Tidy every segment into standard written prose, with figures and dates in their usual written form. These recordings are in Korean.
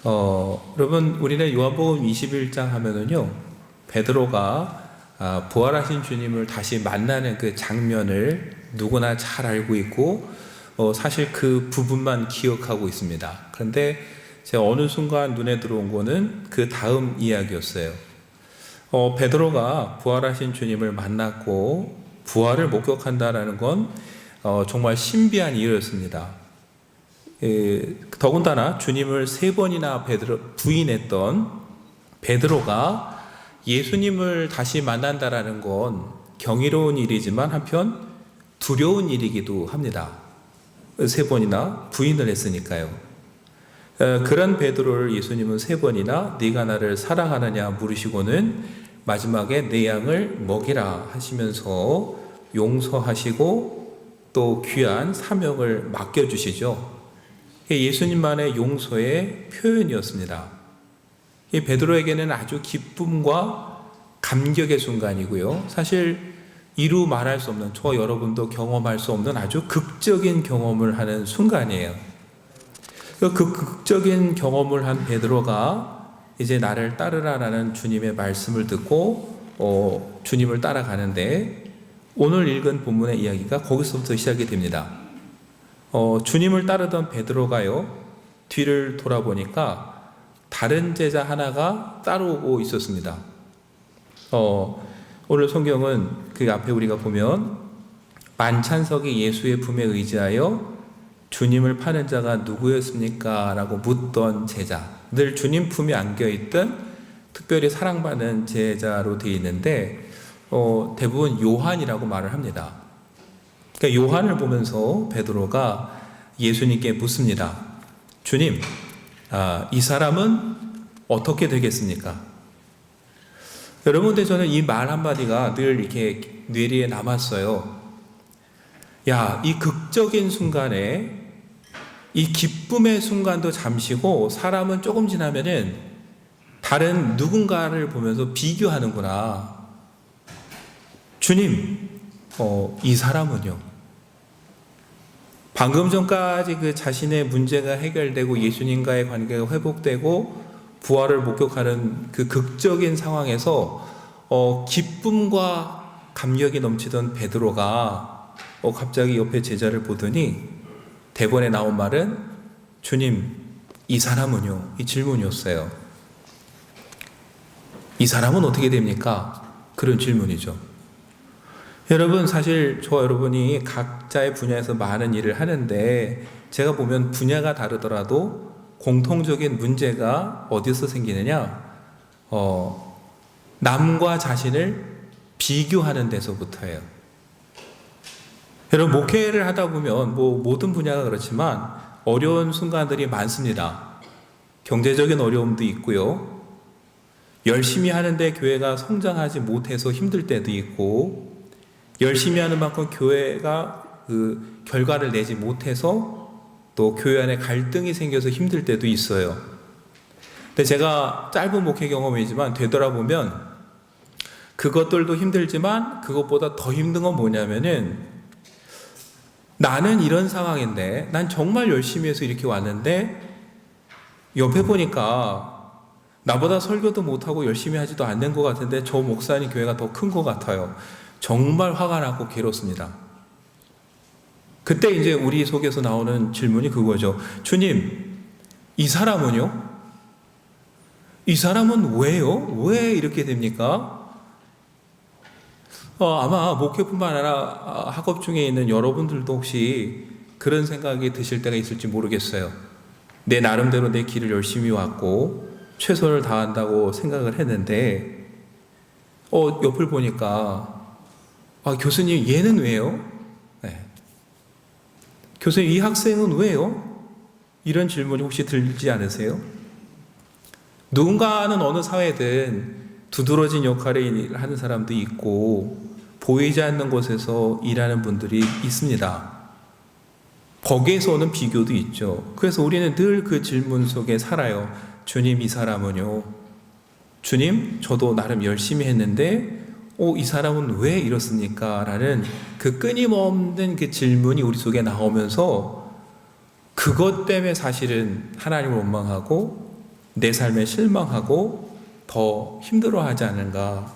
여러분, 우리는 요한복음 21장 하면은요, 베드로가 부활하신 주님을 다시 만나는 그 장면을 누구나 잘 알고 있고, 사실 그 부분만 기억하고 있습니다. 그런데 제가 어느 순간 눈에 들어온 거는 그 다음 이야기였어요. 베드로가 부활하신 주님을 만났고, 부활을 목격한다라는 건 정말 신비한 일이었습니다. 더군다나 주님을 3번이나 부인했던 베드로가 예수님을 다시 만난다라는 건 경이로운 일이지만 한편 두려운 일이기도 합니다. 3번이나 부인을 했으니까요. 그런 베드로를 예수님은 3번이나 네가 나를 사랑하느냐 물으시고는 마지막에 내 양을 먹이라 하시면서 용서하시고 또 귀한 사명을 맡겨주시죠. 예수님만의 용서의 표현이었습니다. 이 베드로에게는 아주 기쁨과 감격의 순간이고요. 사실 이루 말할 수 없는, 저와 여러분도 경험할 수 없는 아주 극적인 경험을 하는 순간이에요. 그 극적인 경험을 한 베드로가 이제 나를 따르라라는 주님의 말씀을 듣고 주님을 따라가는데, 오늘 읽은 본문의 이야기가 거기서부터 시작이 됩니다. 주님을 따르던 베드로가요, 뒤를 돌아보니까 다른 제자 하나가 따라오고 있었습니다. 오늘 성경은 그 앞에 우리가 보면 만찬석이 예수의 품에 의지하여 주님을 파는 자가 누구였습니까? 라고 묻던 제자, 늘 주님 품에 안겨있던 특별히 사랑받는 제자로 되어 있는데 대부분 요한이라고 말을 합니다. 그러니까 요한을 보면서 베드로가 예수님께 묻습니다. 주님, 이 사람은 어떻게 되겠습니까? 여러분, 근데 저는 이 말 한마디가 늘 이렇게 뇌리에 남았어요. 이 극적인 순간에, 이 기쁨의 순간도 잠시고 사람은 조금 지나면은 다른 누군가를 보면서 비교하는구나. 주님, 이 사람은요? 방금 전까지 그 자신의 문제가 해결되고 예수님과의 관계가 회복되고 부활을 목격하는 그 극적인 상황에서 기쁨과 감격이 넘치던 베드로가 갑자기 옆에 제자를 보더니 대본에 나온 말은 주님, 이 사람은요? 이 질문이었어요. 이 사람은 어떻게 됩니까? 그런 질문이죠. 여러분, 사실 저와 여러분이 각자의 분야에서 많은 일을 하는데 제가 보면 분야가 다르더라도 공통적인 문제가 어디서 생기느냐? 남과 자신을 비교하는 데서부터예요. 여러분, 목회를 하다 보면 모든 분야가 그렇지만 어려운 순간들이 많습니다. 경제적인 어려움도 있고요. 열심히 하는데 교회가 성장하지 못해서 힘들 때도 있고, 열심히 하는 만큼 교회가 그 결과를 내지 못해서 또 교회 안에 갈등이 생겨서 힘들 때도 있어요. 근데 제가 짧은 목회 경험이지만 되돌아보면 그것들도 힘들지만 그것보다 더 힘든 건 뭐냐면은, 나는 이런 상황인데, 난 정말 열심히 해서 이렇게 왔는데 옆에 보니까 나보다 설교도 못하고 열심히 하지도 않는 것 같은데 저 목사님 교회가 더 큰 것 같아요. 정말 화가 나고 괴롭습니다. 그때 이제 우리 속에서 나오는 질문이 그거죠. 주님, 이 사람은요? 이 사람은 왜요? 왜 이렇게 됩니까? 아마 목회뿐만 아니라 학업 중에 있는 여러분들도 혹시 그런 생각이 드실 때가 있을지 모르겠어요. 내 나름대로 내 길을 열심히 왔고 최선을 다한다고 생각을 했는데 옆을 보니까 교수님, 얘는 왜요? 네. 교수님, 이 학생은 왜요? 이런 질문이 혹시 들지 않으세요? 누군가는 어느 사회든 두드러진 역할을 하는 사람도 있고 보이지 않는 곳에서 일하는 분들이 있습니다. 거기에서 오는 비교도 있죠. 그래서 우리는 늘 그 질문 속에 살아요. 주님, 이 사람은요? 주님, 저도 나름 열심히 했는데 이 사람은 왜 이렇습니까? 라는 그 끊임없는 그 질문이 우리 속에 나오면서 그것 때문에 사실은 하나님을 원망하고 내 삶에 실망하고 더 힘들어하지 않은가.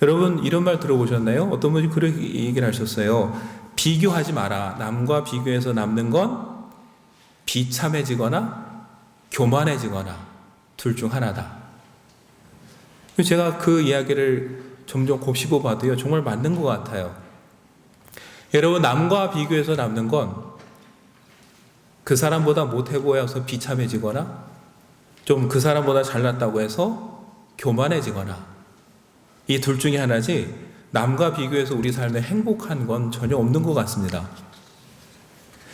여러분 이런 말 들어보셨나요? 어떤 분이 그렇게 얘기를 하셨어요. 비교하지 마라. 남과 비교해서 남는 건 비참해지거나 교만해지거나 둘 중 하나다. 제가 그 이야기를 점점 곱씹어 봐도요, 정말 맞는 것 같아요. 여러분, 남과 비교해서 남는 건 그 사람보다 못해 보여서 비참해지거나 좀 그 사람보다 잘났다고 해서 교만해지거나 이 둘 중에 하나지, 남과 비교해서 우리 삶에 행복한 건 전혀 없는 것 같습니다.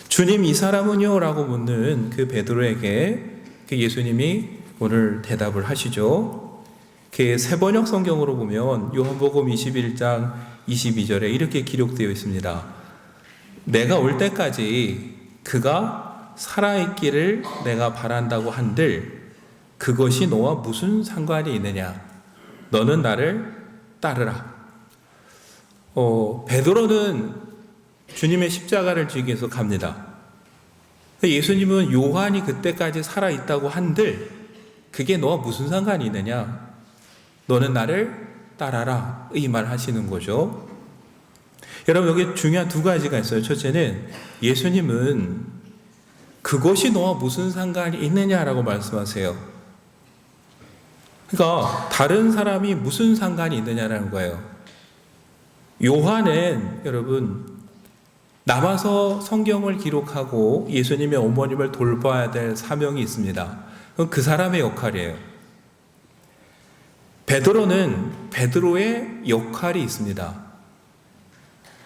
주님, 이 사람은요? 라고 묻는 그 베드로에게 예수님이 오늘 대답을 하시죠. 그 세번역 성경으로 보면 요한복음 21장 22절에 이렇게 기록되어 있습니다. 내가 올 때까지 그가 살아있기를 내가 바란다고 한들 그것이 너와 무슨 상관이 있느냐? 너는 나를 따르라. 베드로는 주님의 십자가를 지기 위해서 갑니다. 예수님은 요한이 그때까지 살아있다고 한들 그게 너와 무슨 상관이 있느냐? 너는 나를 따라라. 이 말 하시는 거죠. 여러분, 여기 중요한 두 가지가 있어요. 첫째는 예수님은 그것이 너와 무슨 상관이 있느냐라고 말씀하세요. 그러니까 다른 사람이 무슨 상관이 있느냐라는 거예요. 요한은 여러분 남아서 성경을 기록하고 예수님의 어머님을 돌봐야 될 사명이 있습니다. 그건 그 사람의 역할이에요. 베드로는 베드로의 역할이 있습니다.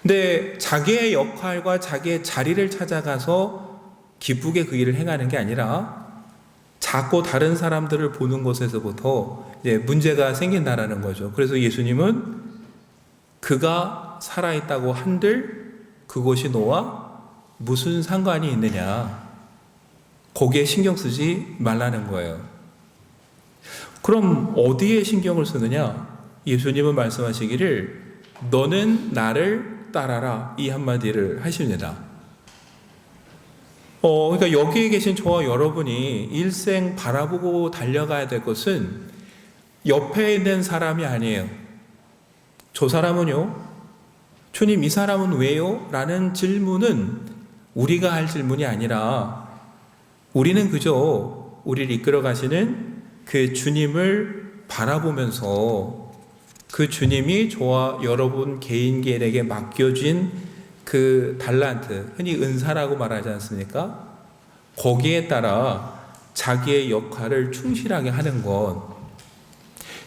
근데 자기의 역할과 자기의 자리를 찾아가서 기쁘게 그 일을 행하는 게 아니라 자꾸 다른 사람들을 보는 것에서부터 이제 문제가 생긴다라는 거죠. 그래서 예수님은 그가 살아있다고 한들 그것이 너와 무슨 상관이 있느냐, 거기에 신경 쓰지 말라는 거예요. 그럼 어디에 신경을 쓰느냐? 예수님은 말씀하시기를 너는 나를 따라라, 이 한마디를 하십니다. 그러니까 여기에 계신 저와 여러분이 일생 바라보고 달려가야 될 것은 옆에 있는 사람이 아니에요. 저 사람은요? 주님, 이 사람은 왜요? 라는 질문은 우리가 할 질문이 아니라 우리는 그저 우리를 이끌어 가시는 그 주님을 바라보면서 그 주님이 저와 여러분 개인에게 맡겨진 그 달란트, 흔히 은사라고 말하지 않습니까? 거기에 따라 자기의 역할을 충실하게 하는 것,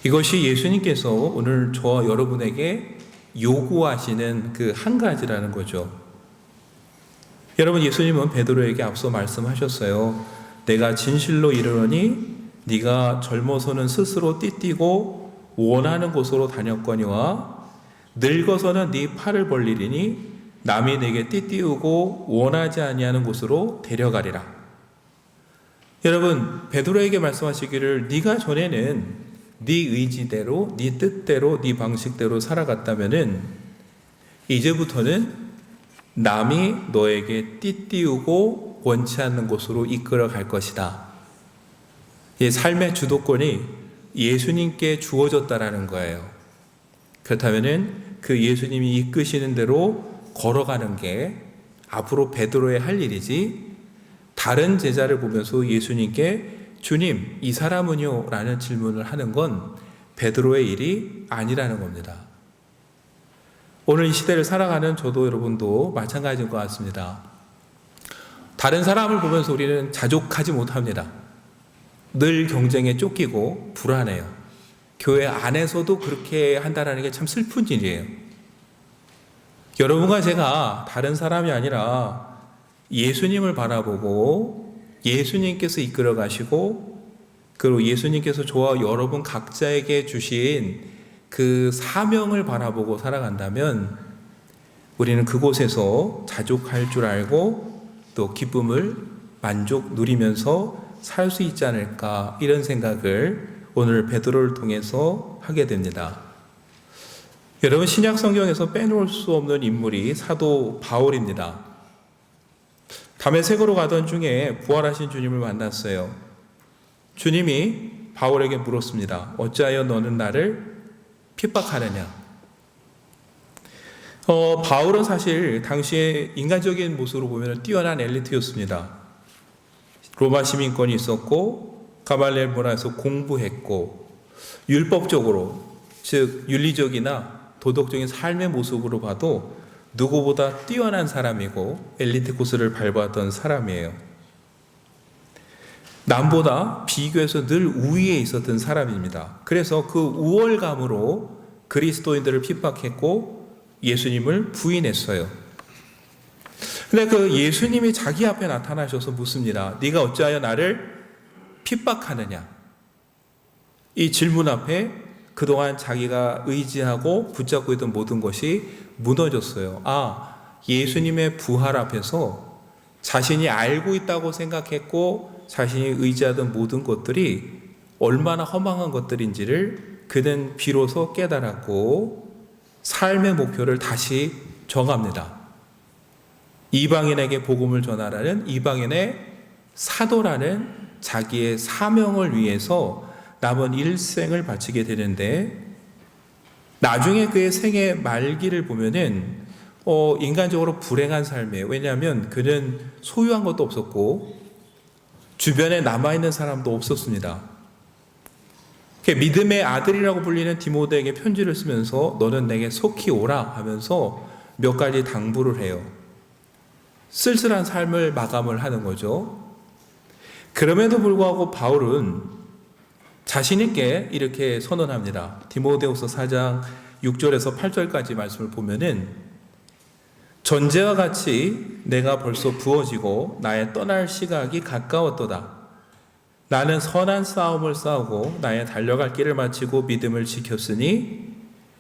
이것이 예수님께서 오늘 저와 여러분에게 요구하시는 그 한 가지라는 거죠. 여러분, 예수님은 베드로에게 앞서 말씀하셨어요. 내가 진실로 이르노니 네가 젊어서는 스스로 띠띠고 원하는 곳으로 다녔거니와 늙어서는 네 팔을 벌리리니 남이 내게 띠띠우고 원하지 아니하는 곳으로 데려가리라. 여러분, 베드로에게 말씀하시기를 네가 전에는 네 의지대로, 네 뜻대로, 네 방식대로 살아갔다면은 이제부터는 남이 너에게 띠띠우고 원치 않는 곳으로 이끌어 갈 것이다. 이 삶의 주도권이 예수님께 주어졌다라는 거예요. 그렇다면은 그 예수님이 이끄시는 대로 걸어가는 게 앞으로 베드로의 할 일이지, 다른 제자를 보면서 예수님께 주님, 이 사람은요? 라는 질문을 하는 건 베드로의 일이 아니라는 겁니다. 오늘 이 시대를 살아가는 저도 여러분도 마찬가지인 것 같습니다. 다른 사람을 보면서 우리는 자족하지 못합니다. 늘 경쟁에 쫓기고 불안해요. 교회 안에서도 그렇게 한다는 게 참 슬픈 일이에요. 여러분과 제가 다른 사람이 아니라 예수님을 바라보고 예수님께서 이끌어 가시고 그리고 예수님께서 저와 여러분 각자에게 주신 그 사명을 바라보고 살아간다면 우리는 그곳에서 자족할 줄 알고 또 기쁨을 만족 누리면서 살 수 있지 않을까, 이런 생각을 오늘 베드로를 통해서 하게 됩니다. 여러분, 신약 성경에서 빼놓을 수 없는 인물이 사도 바울입니다. 다메섹으로 가던 중에 부활하신 주님을 만났어요. 주님이 바울에게 물었습니다. 어찌하여 너는 나를 핍박하느냐? 바울은 사실 당시에 인간적인 모습으로 보면 뛰어난 엘리트였습니다. 로마 시민권이 있었고 가말리엘 문화에서 공부했고 율법적으로, 즉 윤리적이나 도덕적인 삶의 모습으로 봐도 누구보다 뛰어난 사람이고 엘리트 코스를 밟았던 사람이에요. 남보다 비교해서 늘 우위에 있었던 사람입니다. 그래서 그 우월감으로 그리스도인들을 핍박했고 예수님을 부인했어요. 근데 그 예수님이 자기 앞에 나타나셔서 묻습니다. 네가 어찌하여 나를 핍박하느냐? 이 질문 앞에 그동안 자기가 의지하고 붙잡고 있던 모든 것이 무너졌어요. 예수님의 부활 앞에서 자신이 알고 있다고 생각했고 자신이 의지하던 모든 것들이 얼마나 허망한 것들인지를 그는 비로소 깨달았고 삶의 목표를 다시 정합니다. 이방인에게 복음을 전하라는 이방인의 사도라는 자기의 사명을 위해서 남은 일생을 바치게 되는데, 나중에 그의 생애 말기를 보면은 인간적으로 불행한 삶이에요. 왜냐하면 그는 소유한 것도 없었고 주변에 남아있는 사람도 없었습니다. 믿음의 아들이라고 불리는 디모데에게 편지를 쓰면서 너는 내게 속히 오라 하면서 몇 가지 당부를 해요. 쓸쓸한 삶을 마감을 하는 거죠. 그럼에도 불구하고 바울은 자신 있게 이렇게 선언합니다. 디모데후서 4장 6절에서 8절까지 말씀을 보면은 전제와 같이 내가 벌써 부어지고 나의 떠날 시각이 가까웠도다. 나는 선한 싸움을 싸우고 나의 달려갈 길을 마치고 믿음을 지켰으니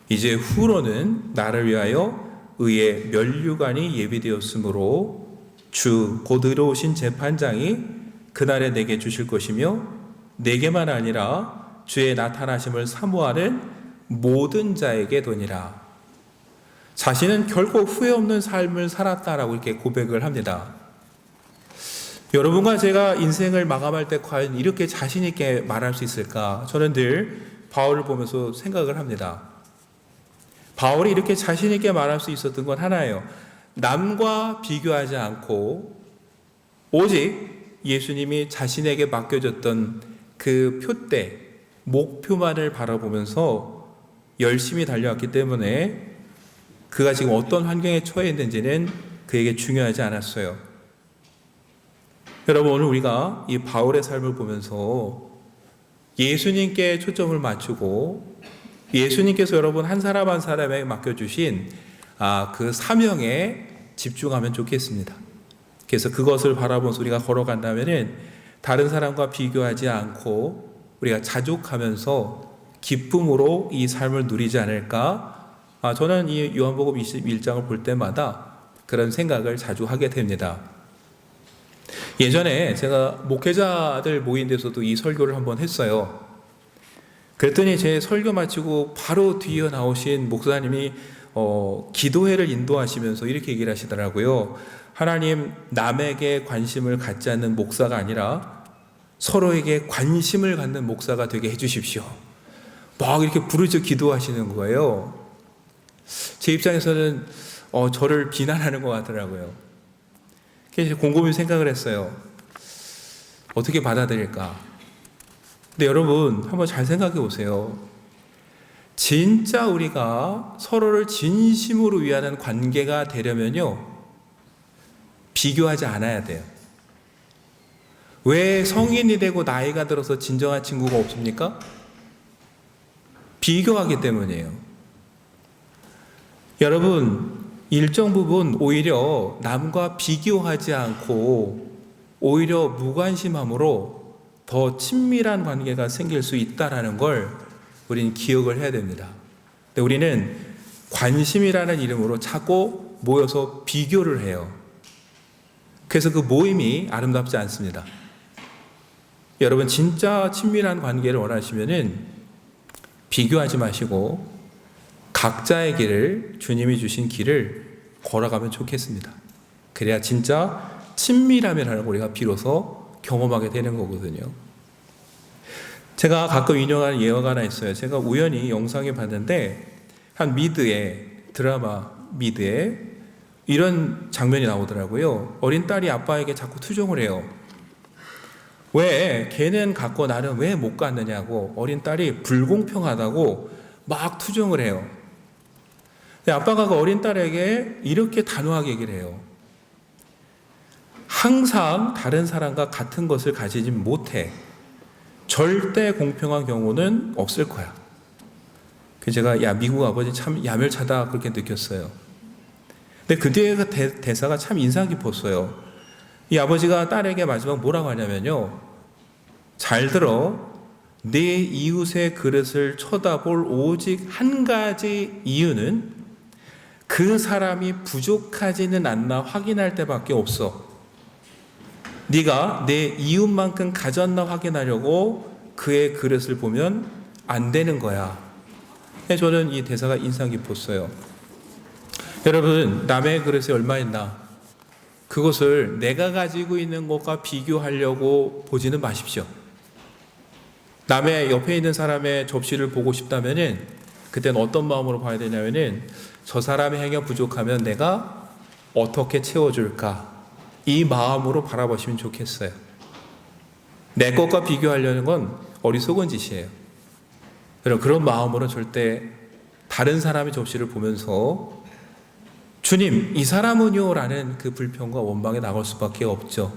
이제 후로는 나를 위하여 의의 면류관이 예비되었으므로 주 곧 의로우신 재판장이 그날에 내게 주실 것이며 내게만 아니라 주의 나타나심을 사모하는 모든 자에게 도니라. 자신은 결코 후회 없는 삶을 살았다라고 이렇게 고백을 합니다. 여러분과 제가 인생을 마감할 때 과연 이렇게 자신 있게 말할 수 있을까? 저는 늘 바울을 보면서 생각을 합니다. 바울이 이렇게 자신 있게 말할 수 있었던 건 하나예요. 남과 비교하지 않고 오직 예수님이 자신에게 맡겨졌던 그 표대, 목표만을 바라보면서 열심히 달려왔기 때문에 그가 지금 어떤 환경에 처해 있는지는 그에게 중요하지 않았어요. 여러분, 오늘 우리가 이 바울의 삶을 보면서 예수님께 초점을 맞추고 예수님께서 여러분 한 사람 한 사람에게 맡겨주신 그 사명에 집중하면 좋겠습니다. 그래서 그것을 바라보면서 우리가 걸어간다면 다른 사람과 비교하지 않고 우리가 자족하면서 기쁨으로 이 삶을 누리지 않을까? 저는 이 요한복음 21장을 볼 때마다 그런 생각을 자주 하게 됩니다. 예전에 제가 목회자들 모인 데서도 이 설교를 한번 했어요. 그랬더니 제 설교 마치고 바로 뒤에 나오신 목사님이 기도회를 인도하시면서 이렇게 얘기를 하시더라고요. 하나님, 남에게 관심을 갖지 않는 목사가 아니라 서로에게 관심을 갖는 목사가 되게 해주십시오. 막 이렇게 부르짖어 기도하시는 거예요. 제 입장에서는 저를 비난하는 것 같더라고요. 그래서 곰곰이 생각을 했어요. 어떻게 받아들일까? 근데 여러분, 한번 잘 생각해 보세요. 진짜 우리가 서로를 진심으로 위하는 관계가 되려면요, 비교하지 않아야 돼요. 왜 성인이 되고 나이가 들어서 진정한 친구가 없습니까? 비교하기 때문이에요. 여러분, 일정 부분 오히려 남과 비교하지 않고 오히려 무관심함으로 더 친밀한 관계가 생길 수 있다는 걸 우리는 기억을 해야 됩니다. 근데 우리는 관심이라는 이름으로 자꾸 모여서 비교를 해요. 그래서 그 모임이 아름답지 않습니다. 여러분, 진짜 친밀한 관계를 원하시면은 비교하지 마시고 각자의 길을, 주님이 주신 길을 걸어가면 좋겠습니다. 그래야 진짜 친밀함이라는 걸 우리가 비로소 경험하게 되는 거거든요. 제가 가끔 인용하는 예화가 하나 있어요. 제가 우연히 영상에 봤는데 한 미드에, 드라마 미드에 이런 장면이 나오더라고요. 어린 딸이 아빠에게 자꾸 투정을 해요. 왜 걔는 갔고 나는 왜 못 갔느냐고, 어린 딸이 불공평하다고 막 투정을 해요. 근데 아빠가 그 어린 딸에게 이렇게 단호하게 얘기를 해요. 항상 다른 사람과 같은 것을 가지지 못해. 절대 공평한 경우는 없을 거야. 그래서 제가 미국 아버지 참 야멸차다 그렇게 느꼈어요. 근데 그 뒤에 그 대사가 참 인상 깊었어요. 이 아버지가 딸에게 마지막 뭐라고 하냐면요, 잘 들어. 네 이웃의 그릇을 쳐다볼 오직 한 가지 이유는 그 사람이 부족하지는 않나 확인할 때밖에 없어. 네가 내 이웃만큼 가졌나 확인하려고 그의 그릇을 보면 안 되는 거야. 저는 이 대사가 인상 깊었어요. 여러분, 남의 그릇이 얼마 있나, 그것을 내가 가지고 있는 것과 비교하려고 보지는 마십시오. 남의 옆에 있는 사람의 접시를 보고 싶다면은 그때는 어떤 마음으로 봐야 되냐면은 저 사람의 행여 부족하면 내가 어떻게 채워줄까, 이 마음으로 바라보시면 좋겠어요. 내 것과 비교하려는 건 어리석은 짓이에요. 여러분, 그런 마음으로 절대 다른 사람의 접시를 보면서 주님 이 사람은요 라는 그 불평과 원망에 나갈 수밖에 없죠.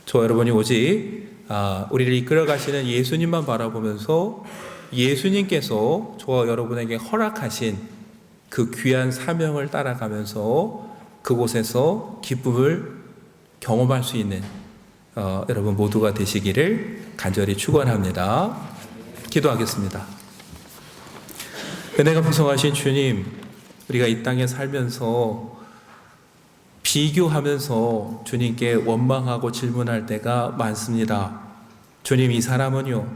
저 여러분이 오직 우리를 이끌어 가시는 예수님만 바라보면서 예수님께서 저와 여러분에게 허락하신 그 귀한 사명을 따라가면서 그곳에서 기쁨을 경험할 수 있는 여러분 모두가 되시기를 간절히 축원합니다. 기도하겠습니다. 은혜가 풍성하신 주님, 우리가 이 땅에 살면서 비교하면서 주님께 원망하고 질문할 때가 많습니다. 주님, 이 사람은요?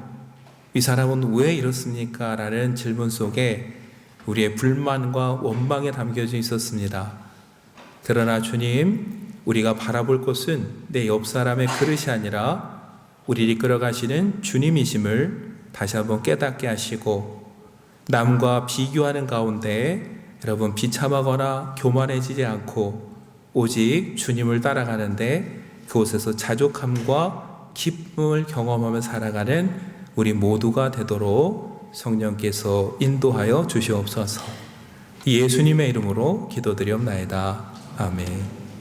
이 사람은 왜 이렇습니까? 라는 질문 속에 우리의 불만과 원망에 담겨져 있었습니다. 그러나 주님, 우리가 바라볼 것은 내 옆 사람의 그릇이 아니라 우리를 이끌어가시는 주님이심을 다시 한번 깨닫게 하시고, 남과 비교하는 가운데 여러분 비참하거나 교만해지지 않고 오직 주님을 따라가는데 그곳에서 자족함과 기쁨을 경험하며 살아가는 우리 모두가 되도록 성령께서 인도하여 주시옵소서. 예수님의 이름으로 기도드리옵나이다. 아멘.